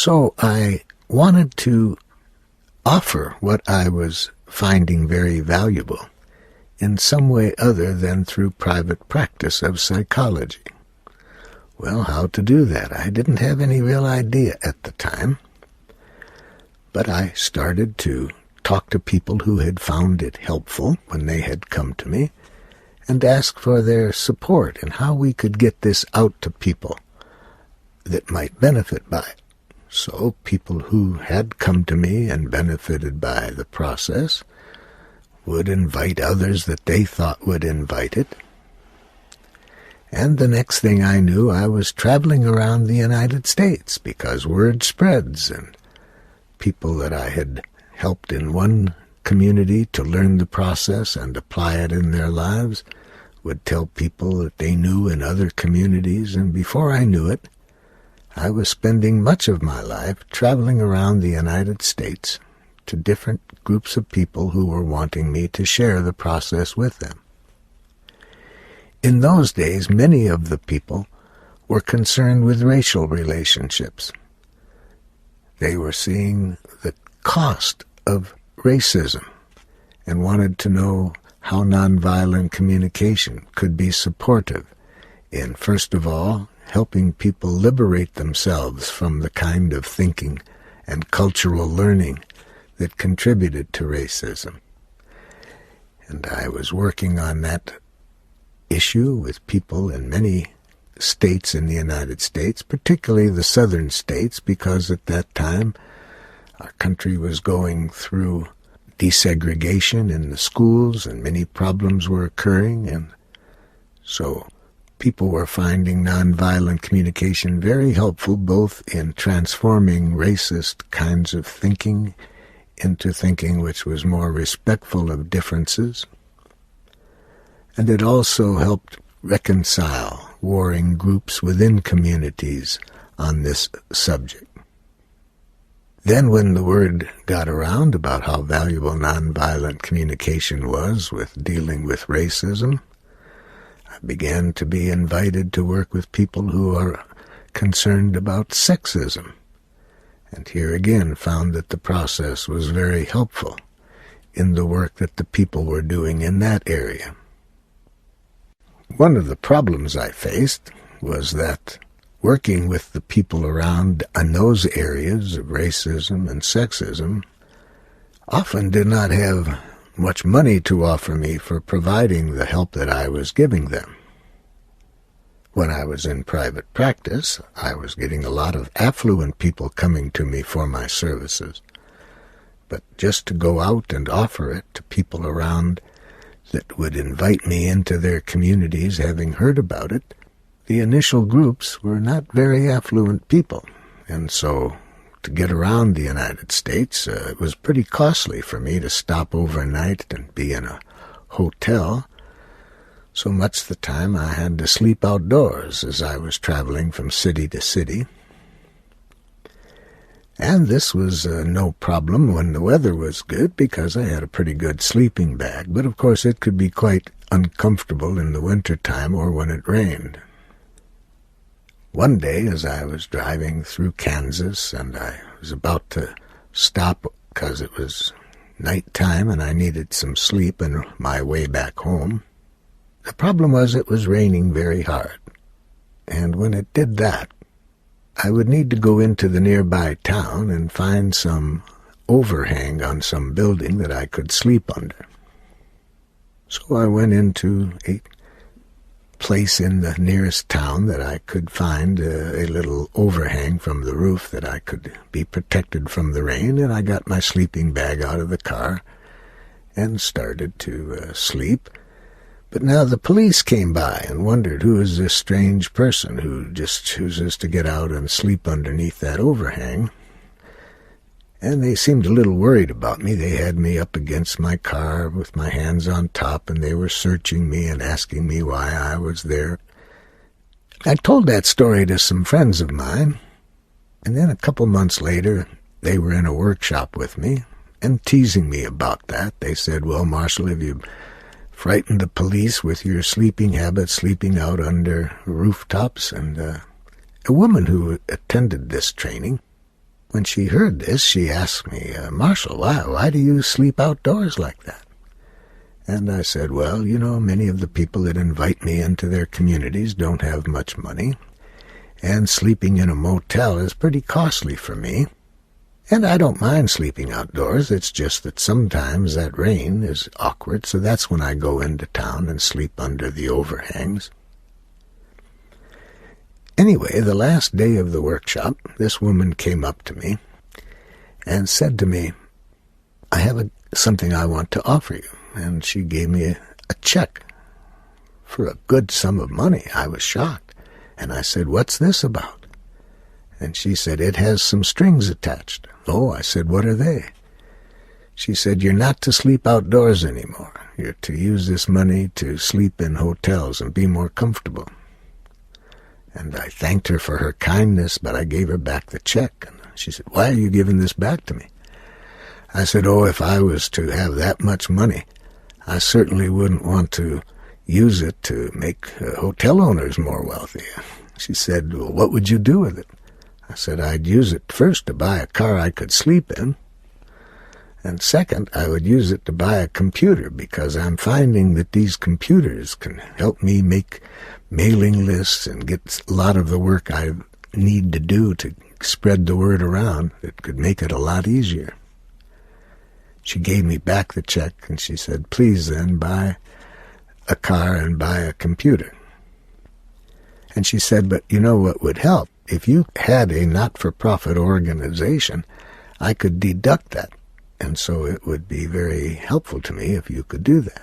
So I wanted to offer what I was finding very valuable in some way other than through private practice of psychology. Well, how to do that? I didn't have any real idea at the time, but I started to talk to people who had found it helpful when they had come to me and ask for their support and how we could get this out to people that might benefit by it. So people who had come to me and benefited by the process would invite others that they thought would invite it. And the next thing I knew, I was traveling around the United States because word spreads, and people that I had helped in one community to learn the process and apply it in their lives would tell people that they knew in other communities, and before I knew it, I was spending much of my life traveling around the United States to different groups of people who were wanting me to share the process with them. In those days, many of the people were concerned with racial relationships. They were seeing the cost of racism and wanted to know how nonviolent communication could be supportive in, first of all, helping people liberate themselves from the kind of thinking and cultural learning that contributed to racism. And I was working on that issue with people in many states in the United States, particularly the southern states, because at that time our country was going through desegregation in the schools and many problems were occurring, and so people were finding nonviolent communication very helpful both in transforming racist kinds of thinking into thinking which was more respectful of differences. And it also helped reconcile warring groups within communities on this subject. Then when the word got around about how valuable nonviolent communication was with dealing with racism, I began to be invited to work with people who are concerned about sexism, and here again found that the process was very helpful in the work that the people were doing in that area. One of the problems I faced was that working with the people around in those areas of racism and sexism often did not have much money to offer me for providing the help that I was giving them. When I was in private practice, I was getting a lot of affluent people coming to me for my services. But just to go out and offer it to people around that would invite me into their communities, having heard about it, the initial groups were not very affluent people. And so to get around the United States, it was pretty costly for me to stop overnight and be in a hotel. So much the time I had to sleep outdoors as I was traveling from city to city. And this was no problem when the weather was good because I had a pretty good sleeping bag, but of course it could be quite uncomfortable in the winter time or when it rained. One day as I was driving through Kansas and I was about to stop because it was nighttime and I needed some sleep on my way back home, the problem was it was raining very hard, and when it did that, I would need to go into the nearby town and find some overhang on some building that I could sleep under. So I went into a place in the nearest town that I could find a little overhang from the roof that I could be protected from the rain, and I got my sleeping bag out of the car and started to sleep. But now the police came by and wondered, who is this strange person who just chooses to get out and sleep underneath that overhang? And they seemed a little worried about me. They had me up against my car with my hands on top, and they were searching me and asking me why I was there. I told that story to some friends of mine, and then a couple months later, they were in a workshop with me and teasing me about that. They said, "Well, Marshall, have you frightened the police with your sleeping habits, sleeping out under rooftops?" And a woman who attended this training When she heard this, she asked me, Marshall, why do you sleep outdoors like that? And I said, well, many of the people that invite me into their communities don't have much money, and sleeping in a motel is pretty costly for me. And I don't mind sleeping outdoors. It's just that sometimes that rain is awkward, so that's when I go into town and sleep under the overhangs. Anyway, the last day of the workshop, this woman came up to me and said to me, I have something I want to offer you. And she gave me a check for a good sum of money. I was shocked. And I said, what's this about? And she said, it has some strings attached. Oh, I said, what are they? She said, you're not to sleep outdoors anymore. You're to use this money to sleep in hotels and be more comfortable. And I thanked her for her kindness, but I gave her back the check. And she said, why are you giving this back to me? I said, oh, if I was to have that much money, I certainly wouldn't want to use it to make hotel owners more wealthy. She said, well, what would you do with it? I said, I'd use it first to buy a car I could sleep in. And second, I would use it to buy a computer, because I'm finding that these computers can help me make mailing lists and get a lot of the work I need to do to spread the word around. It could make it a lot easier. She gave me back the check, and she said, please then buy a car and buy a computer. And she said, but you know what would help? If you had a not-for-profit organization, I could deduct that, and so it would be very helpful to me if you could do that.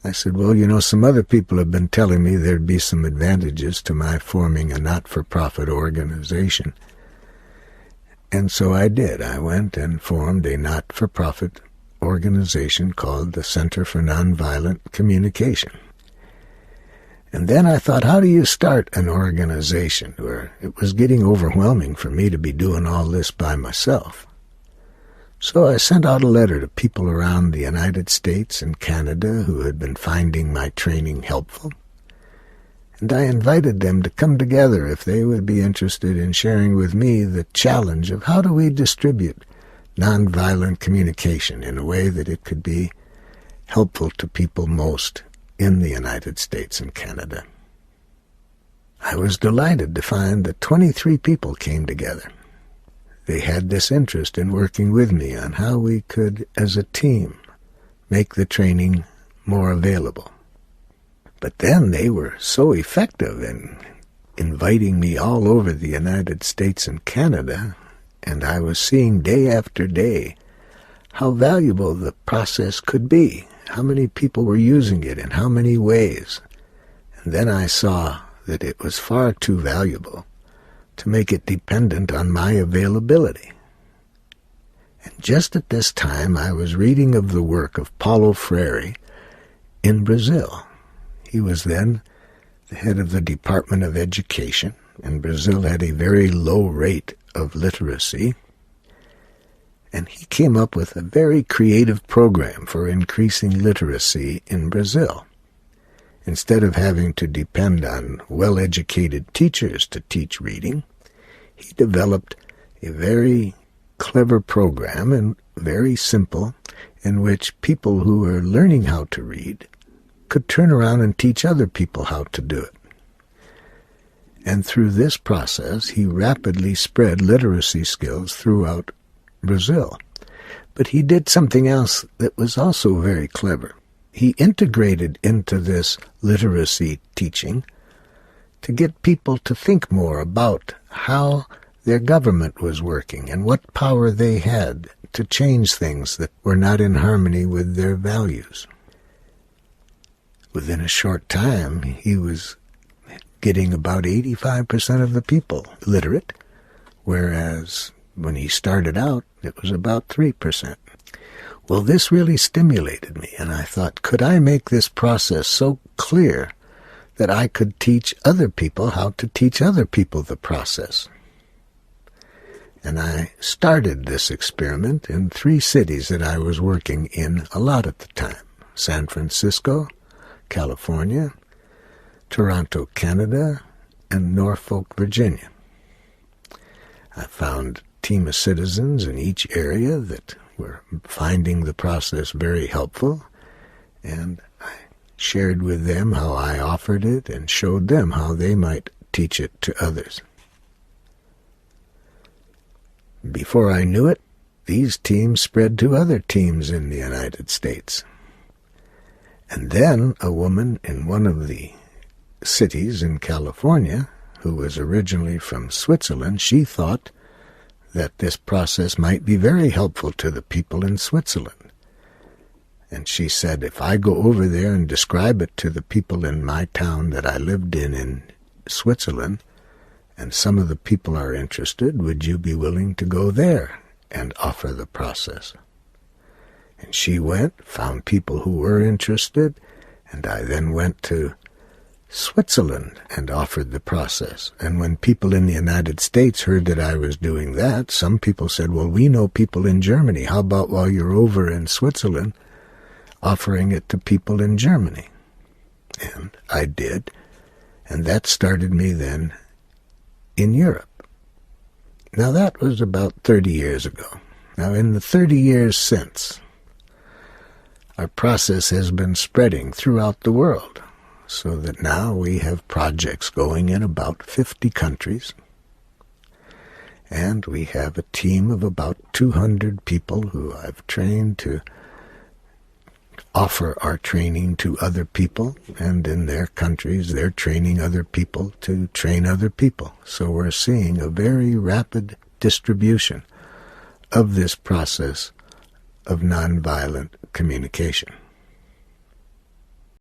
I said, well, some other people have been telling me there'd be some advantages to my forming a not-for-profit organization. And so I did. I went and formed a not-for-profit organization called the Center for Nonviolent Communication. And then I thought, how do you start an organization? Where it was getting overwhelming for me to be doing all this by myself. So I sent out a letter to people around the United States and Canada who had been finding my training helpful. And I invited them to come together if they would be interested in sharing with me the challenge of how do we distribute nonviolent communication in a way that it could be helpful to people most in the United States and Canada. I was delighted to find that 23 people came together. They had this interest in working with me on how we could, as a team, make the training more available. But then they were so effective in inviting me all over the United States and Canada, and I was seeing day after day how valuable the process could be, how many people were using it in how many ways. And then I saw that it was far too valuable to make it dependent on my availability. And just at this time, I was reading of the work of Paulo Freire in Brazil. He was then the head of the Department of Education, and Brazil had a very low rate of literacy. And he came up with a very creative program for increasing literacy in Brazil. Instead of having to depend on well-educated teachers to teach reading, he developed a very clever program, and very simple, in which people who were learning how to read could turn around and teach other people how to do it. And through this process, he rapidly spread literacy skills throughout Brazil. But he did something else that was also very clever. He integrated into this literacy teaching to get people to think more about how their government was working and what power they had to change things that were not in harmony with their values. Within a short time, he was getting about 85% of the people literate, whereas when he started out, it was about 3%. Well, this really stimulated me, and I thought, could I make this process so clear that I could teach other people how to teach other people the process? And I started this experiment in 3 cities that I was working in a lot at the time: San Francisco, California, Toronto, Canada, and Norfolk, Virginia. I found team of citizens in each area that were finding the process very helpful, and I shared with them how I offered it and showed them how they might teach it to others. Before I knew it, these teams spread to other teams in the United States. And then a woman in one of the cities in California, who was originally from Switzerland, she thought that this process might be very helpful to the people in Switzerland. And she said, if I go over there and describe it to the people in my town that I lived in Switzerland, and some of the people are interested, would you be willing to go there and offer the process? And she went, found people who were interested, and I then went to Switzerland and offered the process. And when people in the United States heard that I was doing that, some people said, well, we know people in Germany. How about while you're over in Switzerland, offering it to people in Germany? And I did, and that started me then in Europe. Now that was about 30 years ago. Now in the 30 years since, our process has been spreading throughout the world, so that now we have projects going in about 50 countries, and we have a team of about 200 people who I've trained to offer our training to other people, and in their countries they're training other people to train other people. So we're seeing a very rapid distribution of this process of nonviolent communication.